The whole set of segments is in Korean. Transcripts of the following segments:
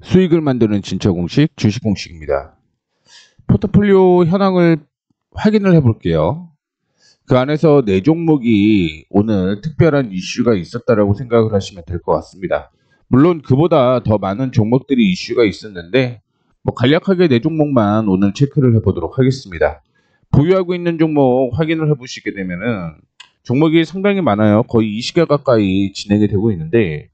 수익을 만드는 진짜 공식, 주식 공식입니다. 포트폴리오 현황을 확인을 해볼게요. 그 안에서 네 종목이 오늘 특별한 이슈가 있었다라고 생각을 하시면 될 것 같습니다. 물론 그보다 더 많은 종목들이 이슈가 있었는데 간략하게 네 종목만 오늘 체크를 해보도록 하겠습니다. 보유하고 있는 종목 확인을 해보시게 되면은 종목이 상당히 많아요. 거의 20개 가까이 진행이 되고 있는데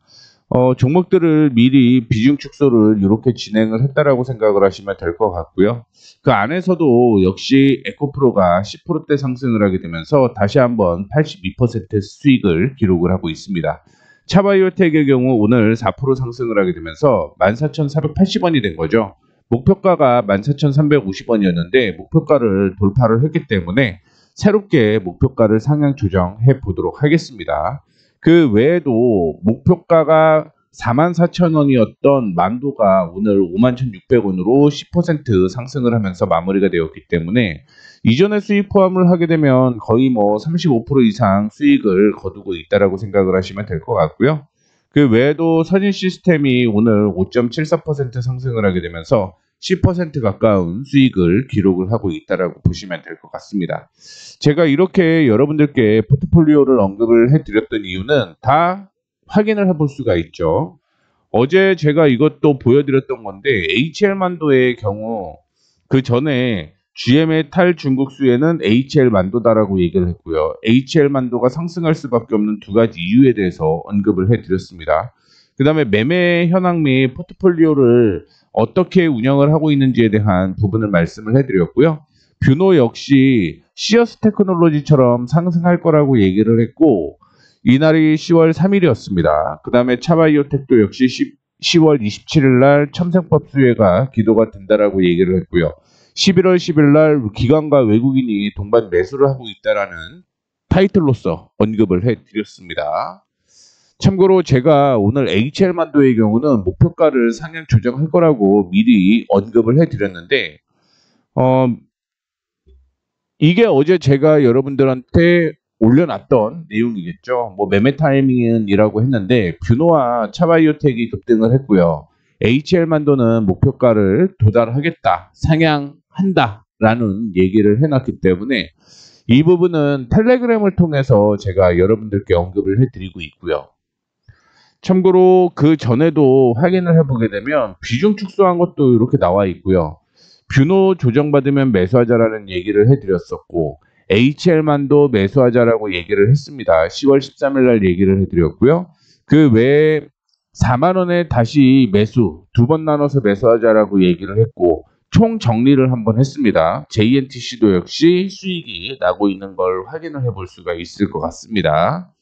종목들을 미리 비중 축소를 이렇게 진행을 했다라고 생각을 하시면 될 것 같고요. 그 안에서도 역시 에코프로가 10%대 상승을 하게 되면서 다시 한번 82% 수익을 기록을 하고 있습니다. 차바이오텍의 경우 오늘 4% 상승을 하게 되면서 14,480원이 된 거죠. 목표가가 14,350원이었는데 목표가를 돌파를 했기 때문에 새롭게 목표가를 상향 조정해 보도록 하겠습니다. 그 외에도 목표가가 44,000원이었던 만도가 오늘 51,600원으로 10% 상승을 하면서 마무리가 되었기 때문에 이전에 수익 포함을 하게 되면 거의 35% 이상 수익을 거두고 있다라고 생각을 하시면 될 것 같고요. 그 외에도 서진 시스템이 오늘 5.74% 상승을 하게 되면서 10% 가까운 수익을 기록을 하고 있다라고 보시면 될 것 같습니다. 제가 이렇게 여러분들께 포트폴리오를 언급을 해드렸던 이유는 다 확인을 해볼 수가 있죠. 어제 제가 이것도 보여드렸던 건데 HL만도의 경우 그 전에 GM의 탈중국수에는 HL만도다라고 얘기를 했고요. HL만도가 상승할 수밖에 없는 두 가지 이유에 대해서 언급을 해드렸습니다. 그 다음에 매매 현황 및 포트폴리오를 어떻게 운영을 하고 있는지에 대한 부분을 말씀을 해드렸고요. 뷰노 역시 시어스 테크놀로지처럼 상승할 거라고 얘기를 했고 이날이 10월 3일이었습니다. 그 다음에 차바이오텍도 역시 10월 27일 날 첨생법 수혜가 기도가 된다라고 얘기를 했고요. 11월 10일 날 기관과 외국인이 동반 매수를 하고 있다라는 타이틀로서 언급을 해드렸습니다. 참고로 제가 오늘 HL만도의 경우는 목표가를 상향 조정할 거라고 미리 언급을 해드렸는데 이게 어제 제가 여러분들한테 올려놨던 내용이겠죠. 매매 타이밍이라고 했는데 뷰노와 차바이오텍이 급등을 했고요. HL만도는 목표가를 도달하겠다, 상향한다라는 얘기를 해놨기 때문에 이 부분은 텔레그램을 통해서 제가 여러분들께 언급을 해드리고 있고요. 참고로 그 전에도 확인을 해보게 되면 비중 축소한 것도 이렇게 나와 있고요. 뷰노 조정받으면 매수하자라는 얘기를 해드렸었고 HL만도 매수하자라고 얘기를 했습니다. 10월 13일 날 얘기를 해드렸고요. 그 외에 4만원에 다시 매수, 두 번 나눠서 매수하자라고 얘기를 했고 총 정리를 한번 했습니다. JNTC도 역시 수익이 나고 있는 걸 확인을 해볼 수가 있을 것 같습니다.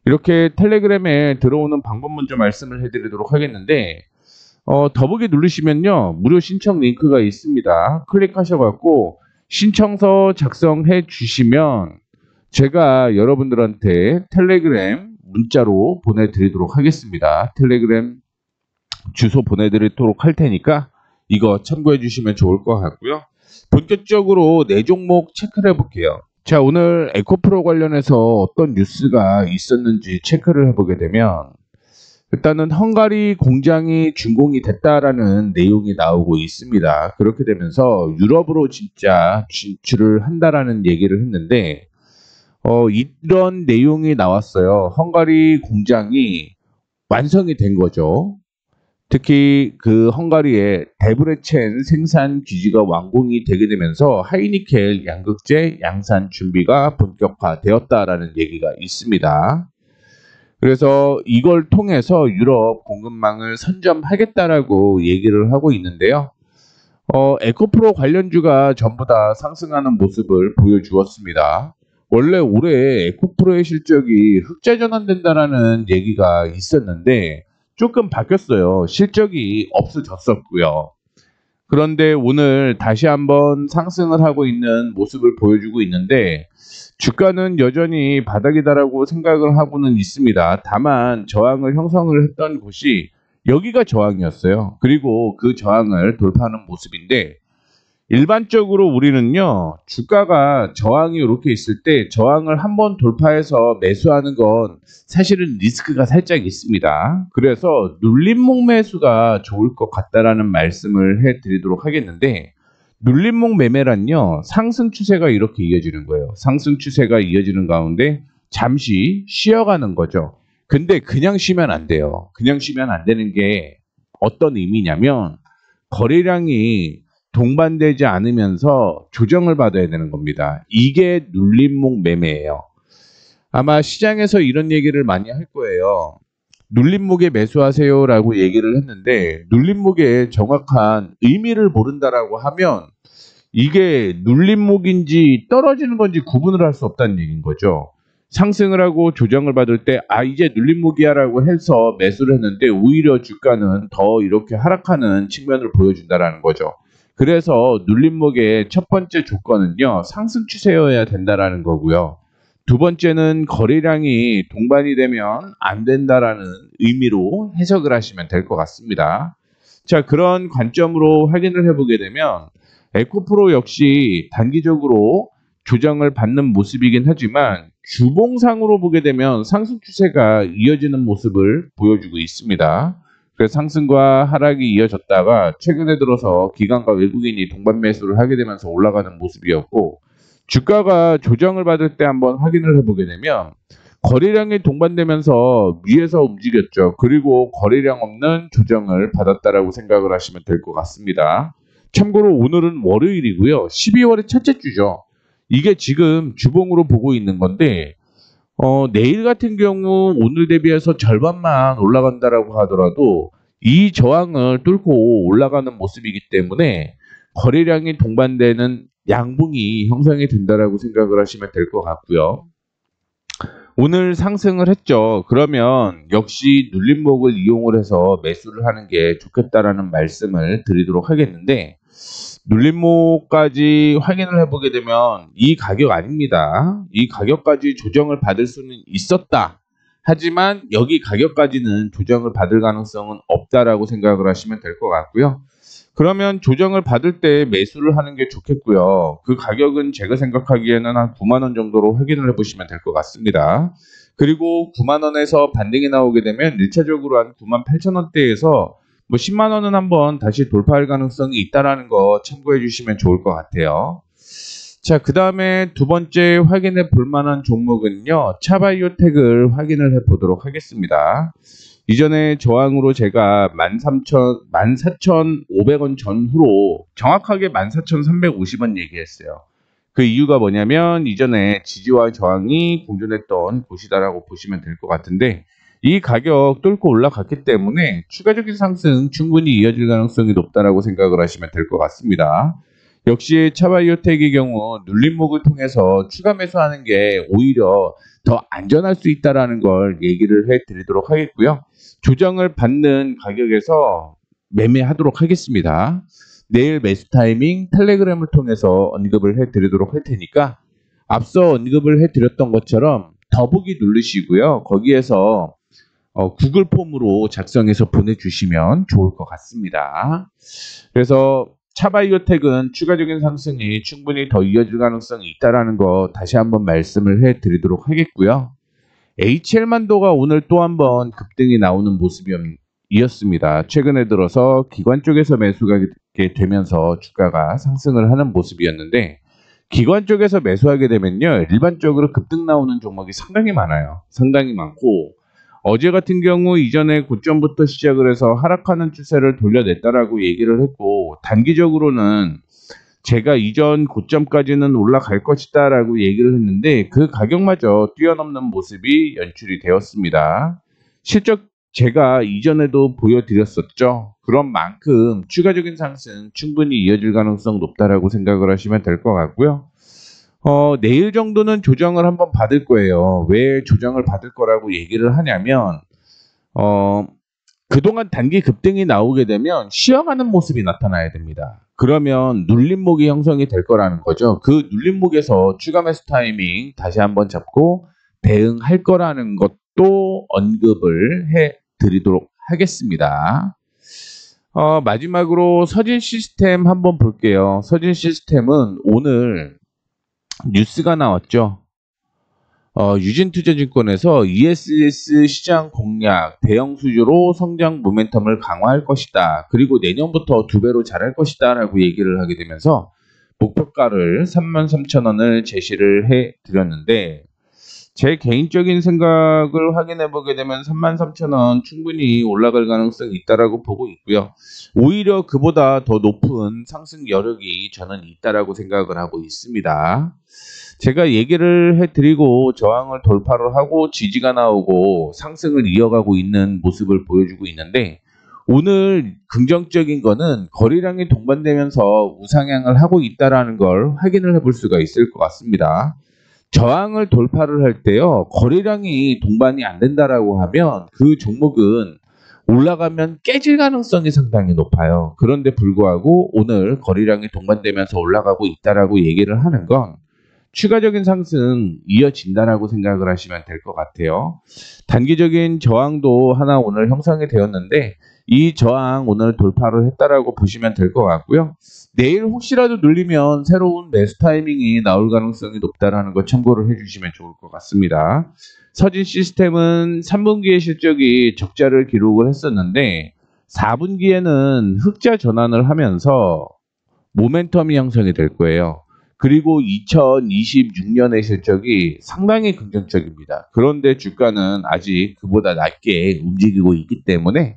이렇게 텔레그램에 들어오는 방법 먼저 말씀을 해드리도록 하겠는데 더보기 누르시면요 무료 신청 링크가 있습니다. 클릭하셔갖고 신청서 작성해 주시면 제가 여러분들한테 텔레그램 문자로 보내드리도록 하겠습니다. 텔레그램 주소 보내드리도록 할 테니까 이거 참고해 주시면 좋을 것 같고요. 본격적으로 네 종목 체크를 해볼게요. 자, 오늘 에코프로 관련해서 어떤 뉴스가 있었는지 체크를 해보게 되면 일단은 헝가리 공장이 준공이 됐다라는 내용이 나오고 있습니다. 그렇게 되면서 유럽으로 진짜 진출을 한다라는 얘기를 했는데 이런 내용이 나왔어요. 헝가리 공장이 완성이 된 거죠. 특히 그 헝가리의 데브레첸 생산 기지가 완공이 되게 되면서 하이니켈 양극재 양산 준비가 본격화되었다라는 얘기가 있습니다. 그래서 이걸 통해서 유럽 공급망을 선점하겠다라고 얘기를 하고 있는데요. 에코프로 관련주가 전부 다 상승하는 모습을 보여주었습니다. 원래 올해 에코프로의 실적이 흑자 전환된다라는 얘기가 있었는데 조금 바뀌었어요. 실적이 없어졌었고요. 그런데 오늘 다시 한번 상승을 하고 있는 모습을 보여주고 있는데 주가는 여전히 바닥이다라고 생각을 하고는 있습니다. 다만 저항을 형성을 했던 곳이 여기가 저항이었어요. 그리고 그 저항을 돌파하는 모습인데 일반적으로 우리는요, 주가가 저항이 이렇게 있을 때 저항을 한번 돌파해서 매수하는 건 사실은 리스크가 살짝 있습니다. 그래서 눌림목 매수가 좋을 것 같다라는 말씀을 해드리도록 하겠는데, 눌림목 매매란요, 상승 추세가 이렇게 이어지는 거예요. 상승 추세가 이어지는 가운데 잠시 쉬어가는 거죠. 근데 그냥 쉬면 안 돼요. 그냥 쉬면 안 되는 게 어떤 의미냐면, 거래량이 동반되지 않으면서 조정을 받아야 되는 겁니다. 이게 눌림목 매매예요. 아마 시장에서 이런 얘기를 많이 할 거예요. 눌림목에 매수하세요라고 얘기를 했는데, 눌림목의 정확한 의미를 모른다라고 하면 이게 눌림목인지 떨어지는 건지 구분을 할 수 없다는 얘기인 거죠. 상승을 하고 조정을 받을 때 이제 눌림목이야라고 해서 매수를 했는데 오히려 주가는 더 이렇게 하락하는 측면을 보여준다라는 거죠. 그래서 눌림목의 첫 번째 조건은요, 상승 추세여야 된다라는 거고요. 두 번째는 거래량이 동반이 되면 안 된다라는 의미로 해석을 하시면 될 것 같습니다. 자, 그런 관점으로 확인을 해보게 되면 에코프로 역시 단기적으로 조정을 받는 모습이긴 하지만 주봉상으로 보게 되면 상승 추세가 이어지는 모습을 보여주고 있습니다. 그래서 상승과 하락이 이어졌다가 최근에 들어서 기관과 외국인이 동반 매수를 하게 되면서 올라가는 모습이었고, 주가가 조정을 받을 때 한번 확인을 해보게 되면 거래량이 동반되면서 위에서 움직였죠. 그리고 거래량 없는 조정을 받았다라고 생각을 하시면 될 것 같습니다. 참고로 오늘은 월요일이고요. 12월의 첫째 주죠. 이게 지금 주봉으로 보고 있는 건데, 내일 같은 경우 오늘 대비해서 절반만 올라간다라고 하더라도 이 저항을 뚫고 올라가는 모습이기 때문에 거래량이 동반되는 양봉이 형성이 된다라고 생각을 하시면 될 것 같고요. 오늘 상승을 했죠. 그러면 역시 눌림목을 이용을 해서 매수를 하는 게 좋겠다라는 말씀을 드리도록 하겠는데, 눌림목까지 확인을 해보게 되면 이 가격 아닙니다. 이 가격까지 조정을 받을 수는 있었다. 하지만 여기 가격까지는 조정을 받을 가능성은 없다라고 생각을 하시면 될 것 같고요. 그러면 조정을 받을 때 매수를 하는 게 좋겠고요. 그 가격은 제가 생각하기에는 한 9만 원 정도로 확인을 해보시면 될 것 같습니다. 그리고 9만 원에서 반등이 나오게 되면 1차적으로 한 9만 8천 원대에서 10만 원은 한번 다시 돌파할 가능성이 있다라는 거 참고해 주시면 좋을 것 같아요. 자, 그 다음에 두 번째 확인해 볼 만한 종목은요, 차바이오텍을 확인을 해 보도록 하겠습니다. 이전에 저항으로 제가 14,500원 전후로 정확하게 14,350원 얘기했어요. 그 이유가 뭐냐면 이전에 지지와 저항이 공존했던 곳이다라고 보시면 될 것 같은데, 이 가격 뚫고 올라갔기 때문에 추가적인 상승 충분히 이어질 가능성이 높다라고 생각을 하시면 될 것 같습니다. 역시 차바이오텍의 경우 눌림목을 통해서 추가 매수하는 게 오히려 더 안전할 수 있다라는 걸 얘기를 해드리도록 하겠고요. 조정을 받는 가격에서 매매하도록 하겠습니다. 내일 매수 타이밍 텔레그램을 통해서 언급을 해드리도록 할 테니까 앞서 언급을 해드렸던 것처럼 더보기 누르시고요. 거기에서 구글 폼으로 작성해서 보내주시면 좋을 것 같습니다. 그래서 차바이오텍은 추가적인 상승이 충분히 더 이어질 가능성이 있다는 거 다시 한번 말씀을 해드리도록 하겠고요. HL만도가 오늘 또 한번 급등이 나오는 모습이었습니다. 최근에 들어서 기관 쪽에서 매수가 되면서 주가가 상승을 하는 모습이었는데, 기관 쪽에서 매수하게 되면요, 일반적으로 급등 나오는 종목이 상당히 많아요. 상당히 많고, 어제 같은 경우 이전에 고점부터 시작을 해서 하락하는 추세를 돌려냈다라고 얘기를 했고, 단기적으로는 제가 이전 고점까지는 올라갈 것이다 라고 얘기를 했는데 그 가격마저 뛰어넘는 모습이 연출이 되었습니다. 실적 제가 이전에도 보여드렸었죠. 그런 만큼 추가적인 상승 충분히 이어질 가능성 높다라고 생각을 하시면 될 것 같고요. 내일 정도는 조정을 한번 받을 거예요. 왜 조정을 받을 거라고 얘기를 하냐면 그동안 단기 급등이 나오게 되면 쉬어가는 모습이 나타나야 됩니다. 그러면 눌림목이 형성이 될 거라는 거죠. 그 눌림목에서 추가 매수 타이밍 다시 한번 잡고 대응할 거라는 것도 언급을 해 드리도록 하겠습니다. 마지막으로 서진 시스템 한번 볼게요. 서진 시스템은 오늘 뉴스가 나왔죠. 유진투자증권에서 ESS 시장 공략, 대형 수주로 성장 모멘텀을 강화할 것이다. 그리고 내년부터 2배로 잘할 것이다. 라고 얘기를 하게 되면서 목표가를 33,000원을 제시를 해 드렸는데, 제 개인적인 생각을 확인해 보게 되면 33,000원 충분히 올라갈 가능성이 있다라고 보고 있고요. 오히려 그보다 더 높은 상승 여력이 저는 있다라고 생각을 하고 있습니다. 제가 얘기를 해드리고 저항을 돌파를 하고 지지가 나오고 상승을 이어가고 있는 모습을 보여주고 있는데, 오늘 긍정적인 거는 거래량이 동반되면서 우상향을 하고 있다라는 걸 확인을 해볼 수가 있을 것 같습니다. 저항을 돌파를 할 때요, 거래량이 동반이 안 된다라고 하면 그 종목은 올라가면 깨질 가능성이 상당히 높아요. 그런데 불구하고 오늘 거래량이 동반되면서 올라가고 있다라고 얘기를 하는 건 추가적인 상승 이어진다라고 생각을 하시면 될 것 같아요. 단기적인 저항도 하나 오늘 형성이 되었는데, 이 저항 오늘 돌파를 했다라고 보시면 될 것 같고요. 내일 혹시라도 눌리면 새로운 매수 타이밍이 나올 가능성이 높다라는 거 참고를 해주시면 좋을 것 같습니다. 서진 시스템은 3분기의 실적이 적자를 기록을 했었는데 4분기에는 흑자 전환을 하면서 모멘텀이 형성이 될 거예요. 그리고 2026년의 실적이 상당히 긍정적입니다. 그런데 주가는 아직 그보다 낮게 움직이고 있기 때문에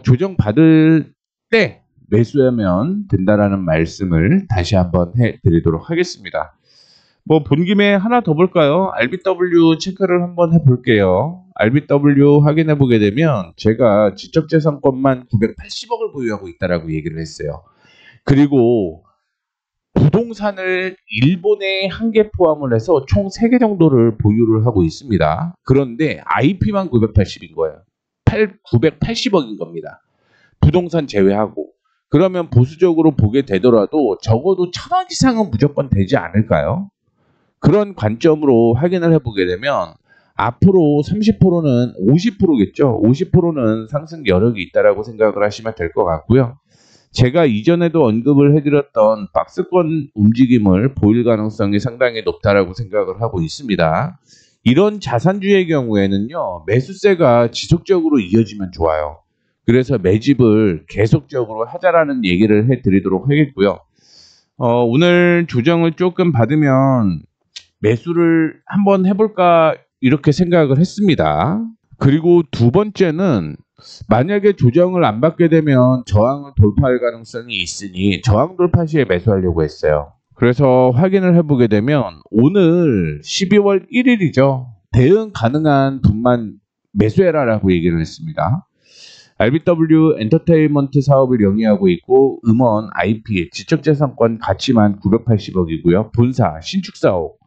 조정받을 때 매수하면 된다라는 말씀을 다시 한번 해드리도록 하겠습니다. 본 김에 하나 더 볼까요? RBW 체크를 한번 해볼게요. RBW 확인해 보게 되면 제가 지적재산권만 980억을 보유하고 있다라고 얘기를 했어요. 그리고 부동산을 일본에 한 개 포함을 해서 총 3개 정도를 보유를 하고 있습니다. 그런데 IP만 980인 거예요. 980억인 겁니다. 부동산 제외하고. 그러면 보수적으로 보게 되더라도 적어도 1,000억 이상은 무조건 되지 않을까요? 그런 관점으로 확인을 해보게 되면 앞으로 30%는 50%겠죠. 50%는 상승 여력이 있다라고 생각을 하시면 될 것 같고요. 제가 이전에도 언급을 해드렸던 박스권 움직임을 보일 가능성이 상당히 높다라고 생각을 하고 있습니다. 이런 자산주의 경우에는요, 매수세가 지속적으로 이어지면 좋아요. 그래서 매집을 계속적으로 하자라는 얘기를 해드리도록 하겠고요. 오늘 조정을 조금 받으면 매수를 한번 해볼까 이렇게 생각을 했습니다. 그리고 두 번째는 만약에 조정을 안 받게 되면 저항을 돌파할 가능성이 있으니 저항 돌파 시에 매수하려고 했어요. 그래서 확인을 해보게 되면 오늘 12월 1일이죠. 대응 가능한 분만 매수해라라고 얘기를 했습니다. RBW 엔터테인먼트 사업을 영위하고 있고 음원, IP, 지적재산권 가치만 980억이고요. 본사, 신축사업,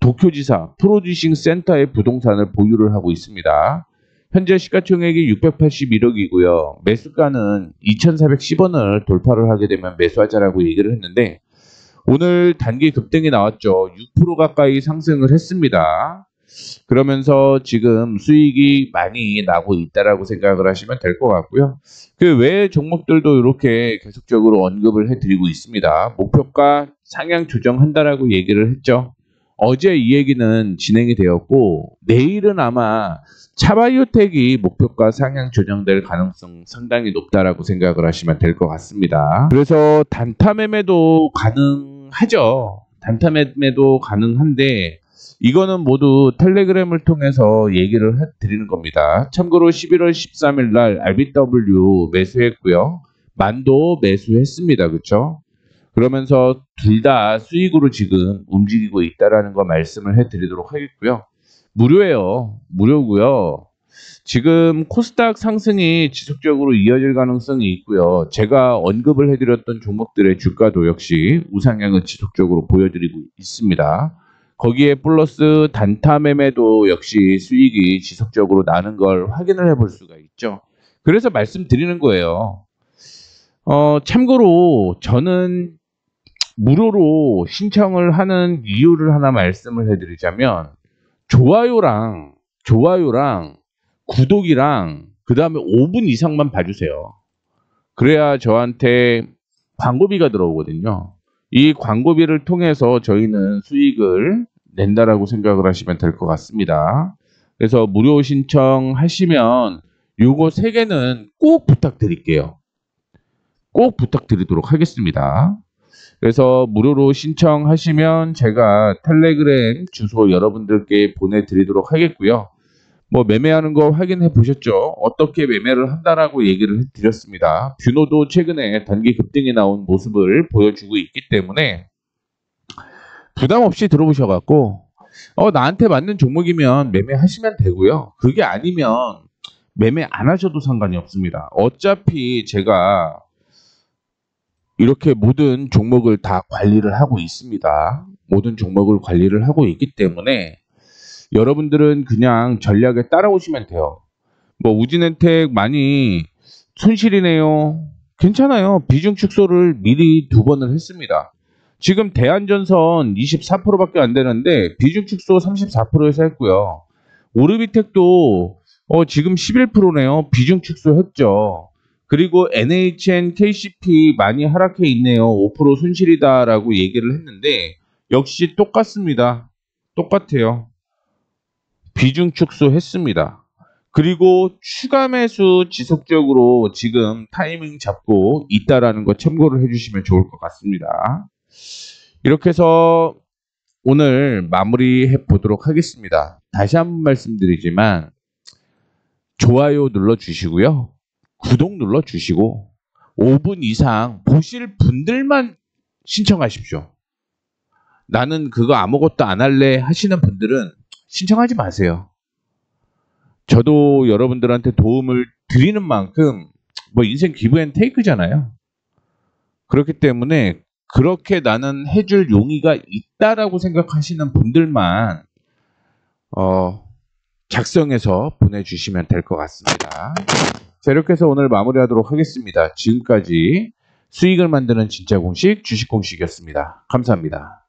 도쿄지사, 프로듀싱 센터의 부동산을 보유를 하고 있습니다. 현재 시가총액이 681억이고요. 매수가는 2,410원을 돌파를 하게 되면 매수하자라고 얘기를 했는데 오늘 단기 급등이 나왔죠. 6% 가까이 상승을 했습니다. 그러면서 지금 수익이 많이 나고 있다라고 생각을 하시면 될 것 같고요. 그 외의 종목들도 이렇게 계속적으로 언급을 해드리고 있습니다. 목표가 상향 조정한다라고 얘기를 했죠. 어제 이 얘기는 진행이 되었고 내일은 아마 차바이오텍이 목표가 상향 조정될 가능성 상당히 높다라고 생각을 하시면 될 것 같습니다. 그래서 단타 매매도 가능하죠. 단타 매매도 가능한데 이거는 모두 텔레그램을 통해서 얘기를 해드리는 겁니다. 참고로 11월 13일 날 RBW 매수했고요. 만도 매수했습니다. 그렇죠? 그러면서 둘 다 수익으로 지금 움직이고 있다라는 거 말씀을 해드리도록 하겠고요. 무료예요. 무료고요. 지금 코스닥 상승이 지속적으로 이어질 가능성이 있고요. 제가 언급을 해드렸던 종목들의 주가도 역시 우상향을 지속적으로 보여드리고 있습니다. 거기에 플러스 단타 매매도 역시 수익이 지속적으로 나는 걸 확인을 해볼 수가 있죠. 그래서 말씀드리는 거예요. 참고로 저는 무료로 신청을 하는 이유를 하나 말씀을 해드리자면 좋아요랑 구독이랑 그 다음에 5분 이상만 봐주세요. 그래야 저한테 광고비가 들어오거든요. 이 광고비를 통해서 저희는 수익을 낸다라고 생각을 하시면 될 것 같습니다. 그래서 무료 신청하시면 요거 3개는 꼭 부탁드릴게요. 꼭 부탁드리도록 하겠습니다. 그래서 무료로 신청하시면 제가 텔레그램 주소 여러분들께 보내드리도록 하겠고요. 뭐 매매하는 거 확인해 보셨죠? 어떻게 매매를 한다라고 얘기를 드렸습니다. 뷰노도 최근에 단기 급등이 나온 모습을 보여주고 있기 때문에 부담 없이 들어보셔갖고 나한테 맞는 종목이면 매매하시면 되고요. 그게 아니면 매매 안 하셔도 상관이 없습니다. 어차피 제가 이렇게 모든 종목을 다 관리를 하고 있습니다. 모든 종목을 관리를 하고 있기 때문에 여러분들은 그냥 전략에 따라오시면 돼요. 뭐 우진엔텍 많이 손실이네요. 괜찮아요. 비중 축소를 미리 2번을 했습니다. 지금 대한전선 24%밖에 안 되는데 비중 축소 34%에서 했고요. 오르비텍도 지금 11%네요. 비중 축소했죠. 그리고 NHN, KCP 많이 하락해 있네요. 5% 손실이다라고 얘기를 했는데 역시 똑같습니다. 똑같아요. 비중 축소했습니다. 그리고 추가 매수 지속적으로 지금 타이밍 잡고 있다라는 거 참고를 해주시면 좋을 것 같습니다. 이렇게 해서 오늘 마무리해 보도록 하겠습니다. 다시 한번 말씀드리지만 좋아요 눌러주시고요. 구독 눌러주시고 5분 이상 보실 분들만 신청하십시오. 나는 그거 아무것도 안 할래 하시는 분들은 신청하지 마세요. 저도 여러분들한테 도움을 드리는 만큼 뭐 인생 기브 앤 테이크잖아요. 그렇기 때문에 그렇게 나는 해줄 용의가 있다라고 생각하시는 분들만 작성해서 보내주시면 될 것 같습니다. 자, 이렇게 해서 오늘 마무리하도록 하겠습니다. 지금까지 수익을 만드는 진짜 공식 주식 공식이었습니다. 감사합니다.